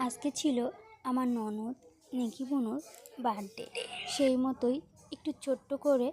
আজকে ছিল আমার ননদ নিকি বুনুর বার্থডে। সেই মতোই একটু ছোট্ট করে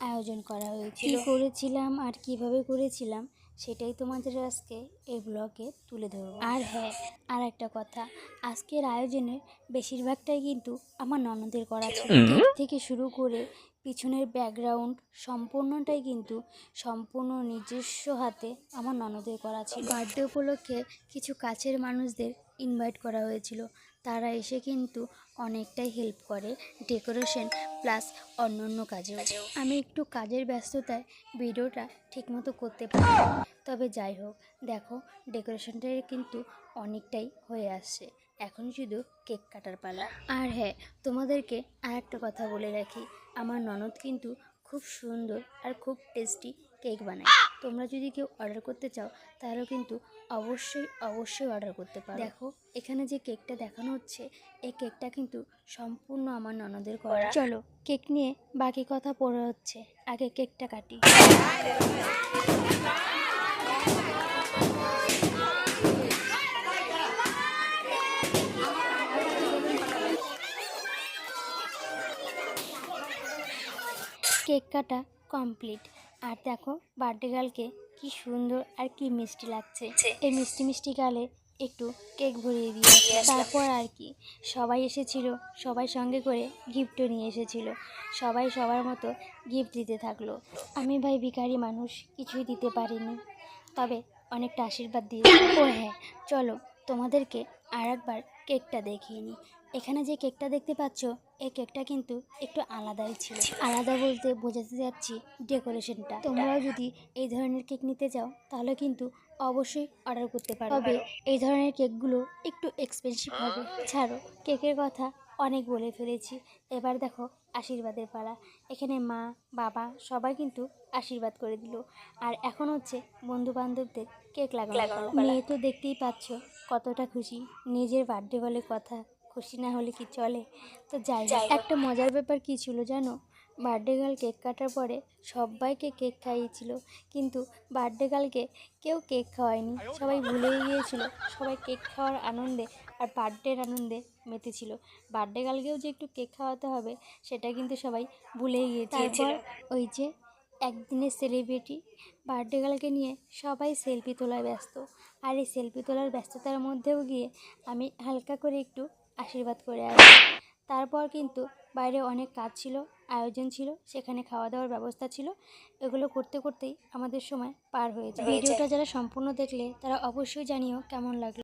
আয়োজন করা হয়েছিল। কী করেছিলাম আর কিভাবে করেছিলাম সেটাই তোমাদের আজকে এই ব্লগে তুলে ধরব। আর হ্যাঁ, আর একটা কথা, আজকের আয়োজনের বেশিরভাগটাই কিন্তু আমার ননদের করা ছিল। কেক থেকে শুরু করে পিছনের ব্যাকগ্রাউন্ড সম্পূর্ণটাই কিন্তু সম্পূর্ণ নিজস্ব হাতে আমার ননদের করা ছিল। বার্থডে উপলক্ষে কিছু কাছের মানুষদের ইনভাইট করা হয়েছিল। তারা এসে কিন্তু অনেকটাই হেল্প করে ডেকোরেশন প্লাস অন্য কাজেও। আমি একটু কাজের ব্যস্ততায় ভিডিওটা ঠিকমতো করতে পারি, তবে যাই হোক, দেখো ডেকোরেশনটা কিন্তু অনেকটাই হয়ে আসছে। এখন শুধু কেক কাটার পালা। আর হ্যাঁ, তোমাদেরকে আর একটা কথা বলে রাখি, আমার ননদ কিন্তু খুব সুন্দর আর খুব টেস্টি কেক বানায়। তোমরা যদি কেউ অর্ডার করতে চাও তাহলে কিন্তু অবশ্যই অর্ডার করতে পারো। দেখো এখানে যে কেকটা দেখানো হচ্ছে, এই কেকটা কিন্তু সম্পূর্ণ আমার ননদের করা। চলো কেক নিয়ে বাকি কথা পড়ে হচ্ছে, আগে কেকটা কাটি। কেক কাটা কমপ্লিট। আর দেখো বার্থডে গার্লকে কি সুন্দর আর কি মিষ্টি লাগছে। এই মিষ্টি গালে একটু কেক ভরিয়ে দিয়েছে। তারপর আর কি, সবাই এসেছিল, সবাই সঙ্গে করে গিফটও নিয়ে এসেছিল। সবাই সবার মতো গিফট দিতে থাকলো। আমি ভাই ভিখারি মানুষ, কিছুই দিতে পারিনি, তবে অনেকটা আশীর্বাদ দিয়েছি। ও হ্যাঁ, চলো তোমাদেরকে আর একবার কেকটা দেখিয়ে নিই। এখানে যে কেকটা দেখতে পাচ্ছ, এই কেকটা কিন্তু একটু আলাদাই ছিল। আলাদা বলতে বোঝাতে যাচ্ছি ডেকোরেশনটা। তোমরাও যদি এই ধরনের কেক নিতে চাও তাহলে কিন্তু অবশ্যই অর্ডার করতে পারো। তবে এই ধরনের কেকগুলো একটু এক্সপেন্সিভ হবে। ছাড়ো, কেকের কথা অনেক বলে ফেলেছি। এবার দেখো আশীর্বাদের পালা। এখানে মা বাবা সবাই কিন্তু আশীর্বাদ করে দিল। আর এখন হচ্ছে বন্ধু বান্ধবদের কেক লাগানো। মেয়ে তো দেখতেই পাচ্ছ কতটা খুশি, নিজের বার্থডে বলে কথা, খুশি না হলে কি চলে। তো যাই হোক, একটা মজার ব্যাপার কী ছিল জানো, বার্থডে গার্ল কেক কাটার পরে সবাইকে কেক খাইয়েছিল, কিন্তু বার্থডে গার্লকে কেউ কেক খাওয়ায়নি। সবাই ভুলেই গিয়েছিল, সবাই কেক খাওয়ার আনন্দে আর বার্থডের আনন্দে মেতেছিল। বার্থডে গার্লকেও যে একটু কেক খাওয়াতে হবে সেটা কিন্তু সবাই ভুলেই গিয়েছিল। তারপর ওই যে একদিনের সেলিব্রিটি বার্থডে গার্লকে নিয়ে সবাই সেলফি তোলায় ব্যস্ত। আর এই সেলফি তোলার ব্যস্ততার মধ্যেও গিয়ে আমি হালকা করে একটু আশীর্বাদ করে আসি। তারপর কিন্তু বাইরে অনেক কাজ ছিল, আয়োজন ছিল, সেখানে খাওয়া দাওয়ার ব্যবস্থা ছিল। এগুলো করতে করতেই আমাদের সময় পার হয়ে যায়। ভিডিওটা যারা সম্পূর্ণ দেখলে তারা অবশ্যই জানিও কেমন লাগলো।